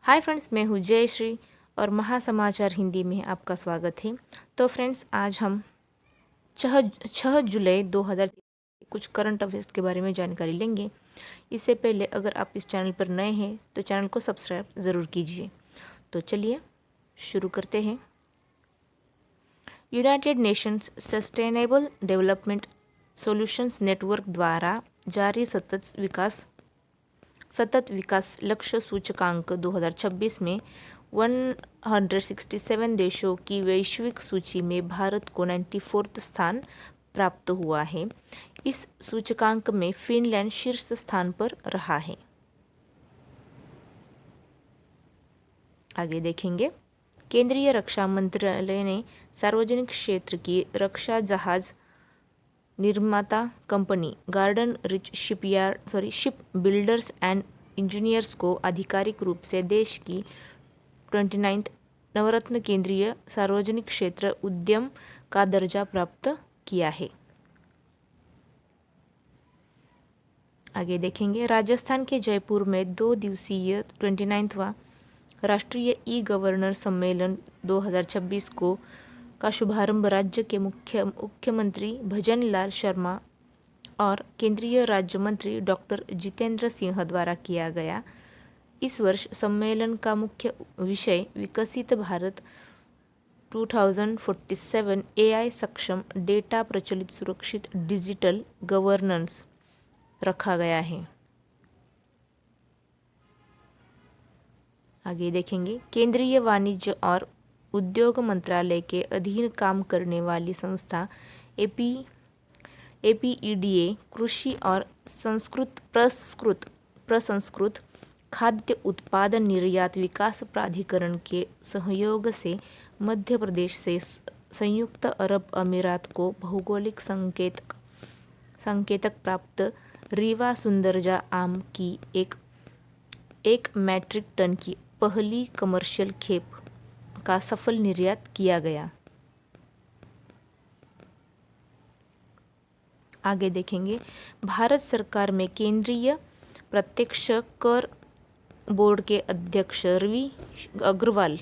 Hi friends, मैं हूँ जयश्री और महासमाचार हिंदी में आपका स्वागत है। तो फ्रेंड्स, आज हम 6 जुलाई 2000 कुछ करंट अफेयर्स के बारे में जानकारी लेंगे। इससे पहले अगर आप इस चैनल पर नए हैं तो चैनल को सब्सक्राइब ज़रूर कीजिए। तो चलिए शुरू करते हैं। United Nations sustainable development solutions network द्वारा जारी सतत विकास लक्ष्य सूचकांक 2026 में 167 देशों की वैश्विक सूची में भारत को 94वां स्थान प्राप्त हुआ है। इस सूचकांक में फिनलैंड शीर्ष स्थान पर रहा है। आगे देखेंगे। केंद्रीय रक्षा मंत्रालय ने सार्वजनिक क्षेत्र की रक्षा जहाज निर्माता company garden rich ship builders and engineers को आधिकारिक रूप से देश की 29th नवरत्न केंद्रीय सार्वजनिक क्षेत्र उद्यम का दर्जा प्राप्त किया है। आगे देखेंगे। राजस्थान के जयपुर में 2 दिवसीय 29वां राष्ट्रीय ई गवर्नर सम्मेलन 2026 का शुभारंभ राज्य के मुख्यमंत्री भजन लाल शर्मा और केंद्रीय राज्य मंत्री डॉक्टर जितेंद्र सिंह द्वारा किया गया। इस वर्ष सम्मेलन का मुख्य विषय विकसित भारत 2047 एआई सक्षम डेटा प्रचलित सुरक्षित डिजिटल गवर्नेंस रखा गया है। आगे देखेंगे। केंद्रीय वाणिज्य और उद्योग मंत्रालय के अधीन काम करने वाली संस्था एपीईडीए कृषि और प्रसंस्कृत खाद्य उत्पादन निर्यात विकास प्राधिकरण के सहयोग से मध्य प्रदेश से संयुक्त अरब अमीरात को भौगोलिक संकेतक प्राप्त रीवा सुंदरजा आम की एक मैट्रिक टन की पहली कमर्शियल खेप का सफल निर्यात किया गया। आगे देखेंगे। भारत सरकार में केंद्रीय प्रत्यक्ष कर बोर्ड के अध्यक्ष रवि अग्रवाल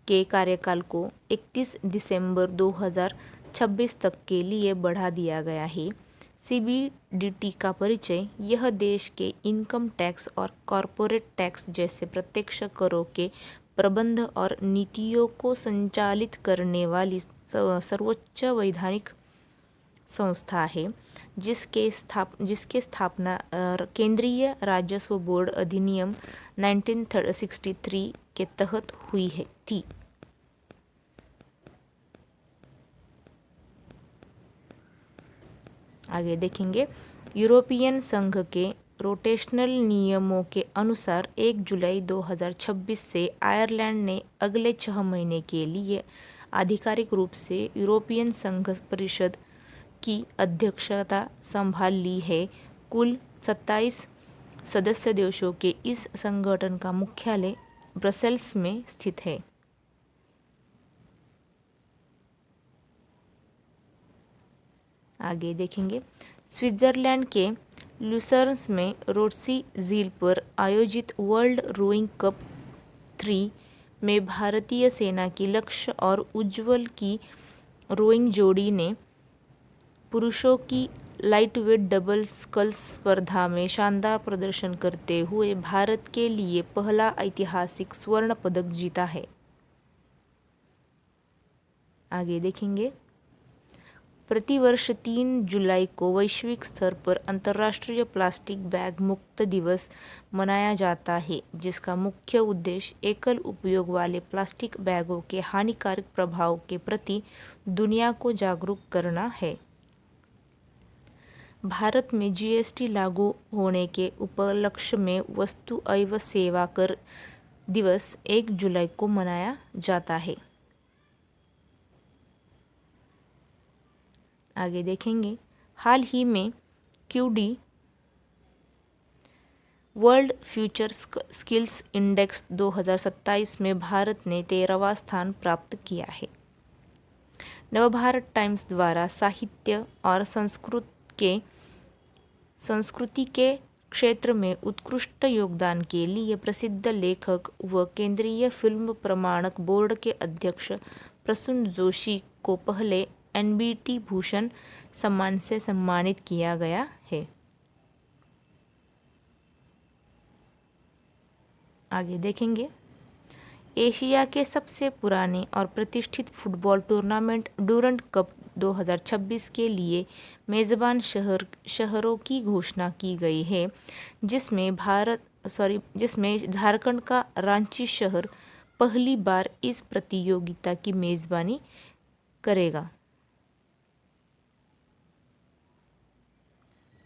के कार्यकाल को 31 दिसंबर 2026 तक के लिए बढ़ा दिया गया है। सीबीडीटी का परिचय यह देश के इनकम टैक्स और कॉरपोरेट टैक्स जैसे प्रत्यक्ष करों के प्रबंध और नीतियों को संचालित करने वाली सर्वोच्च वैधानिक संस्था है, जिसके स्थापना केंद्रीय राजस्व बोर्ड अधिनियम 1963 के तहत हुई थी। आगे देखेंगे। यूरोपियन संघ के रोटेशनल नियमों के अनुसार 1 जुलाई 2026 से आयरलैंड ने अगले 6 महीने के लिए आधिकारिक रूप से यूरोपियन संघ परिषद की अध्यक्षता संभाल ली है। कुल 27 सदस्य देशों के इस संगठन का मुख्यालय ब्रसेल्स में स्थित है। आगे देखेंगे। स्विट्जरलैंड के लुसर्न में रोड्सी झील पर आयोजित वर्ल्ड रोइंग कप 3 में भारतीय सेना की लक्ष्य और उज्ज्वल की रोइंग जोड़ी ने पुरुषों की लाइटवेट डबल स्कल्स स्पर्धा में शानदार प्रदर्शन करते हुए भारत के लिए पहला ऐतिहासिक स्वर्ण पदक जीता है। आगे देखेंगे। प्रतिवर्ष 3 जुलाई को वैश्विक स्तर पर अंतर्राष्ट्रीय प्लास्टिक बैग मुक्त दिवस मनाया जाता है, जिसका मुख्य उद्देश्य एकल उपयोग वाले प्लास्टिक बैगों के हानिकारक प्रभाव के प्रति दुनिया को जागरूक करना है। भारत में जीएसटी लागू होने के उपलक्ष्य में वस्तु एवं सेवा कर दिवस 1 जुलाई को मनाया जाता है। आगे देखेंगे। हाल ही में QD world future skills index 2027 में भारत ने 13वां स्थान प्राप्त किया है। नवभारत टाइम्स द्वारा साहित्य और संस्कृति के क्षेत्र में उत्कृष्ट योगदान के लिए प्रसिद्ध लेखक व केंद्रीय फिल्म प्रमाणक बोर्ड के अध्यक्ष प्रसून जोशी को पहले एनबीटी भूषण सम्मान से सम्मानित किया गया है। आगे देखेंगे, एशिया के सबसे पुराने और प्रतिष्ठित फुटबॉल टूर्नामेंट डूरंड कप 2026 के लिए मेज़बान शहरों की घोषणा की गई है, जिसमें झारखंड का रांची शहर पहली बार इस प्रतियोगिता की मेज़बानी करेगा।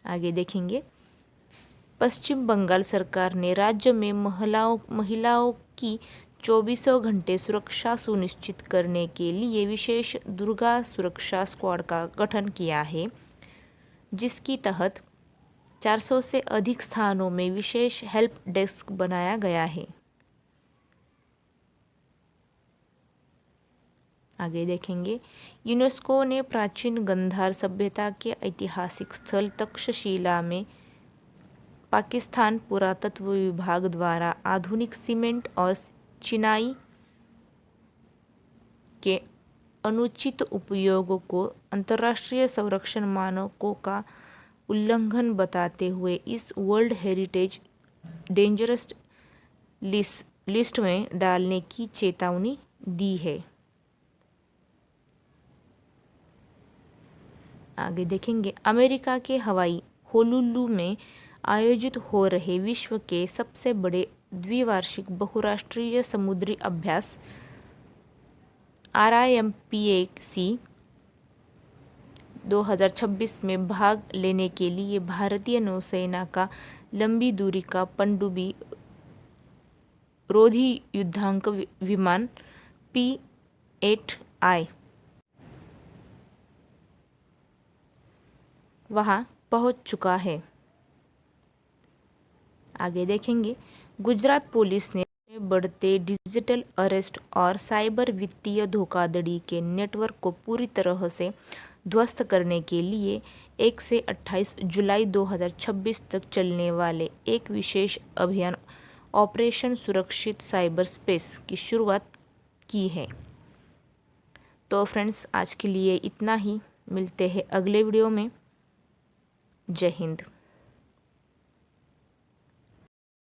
आगे देखेंगे, पश्चिम बंगाल सरकार ने राज्य में महिलाओं की 24 घंटे सुरक्षा सुनिश्चित करने के लिए विशेष दुर्गा सुरक्षा स्क्वाड का गठन किया है, जिसके तहत 400 से अधिक स्थानों में विशेष हेल्प डेस्क बनाया गया है। आगे देखेंगे, यूनेस्को ने प्राचीन गंधार सभ्यता के ऐतिहासिक स्थल तक्षशिला में पाकिस्तान पुरातत्व विभाग द्वारा आधुनिक सीमेंट और चिनाई के अनुचित उपयोग को अंतर्राष्ट्रीय संरक्षण मानकों का उल्लंघन बताते हुए इस वर्ल्ड हेरिटेज डेंजरस लिस्ट में डालने की चेतावनी दी है। आगे देखेंगे, अमेरिका के हवाई होनोलुलु में आयोजित हो रहे विश्व के सबसे बड़े द्विवार्षिक बहुराष्ट्रीय समुद्री अभ्यास RIMPAC 2026 में भाग लेने के लिए भारतीय नौसेना का लंबी दूरी का पनडुब्बी रोधी युद्धांक विमान P-8I वहां पहुंच चुका है। आगे देखेंगे, गुजरात पुलिस ने बढ़ते डिजिटल अरेस्ट और साइबर वित्तीय धोखाधड़ी के नेटवर्क को पूरी तरह से ध्वस्त करने के लिए 1 से 28 जुलाई 2026 तक चलने वाले एक विशेष अभियान ऑपरेशन सुरक्षित साइबर स्पेस की शुरुआत की है। तो फ्रेंड्स, आज के लिए इतना ही। मिलते हैं अगले वीडियो में। जय हिंद।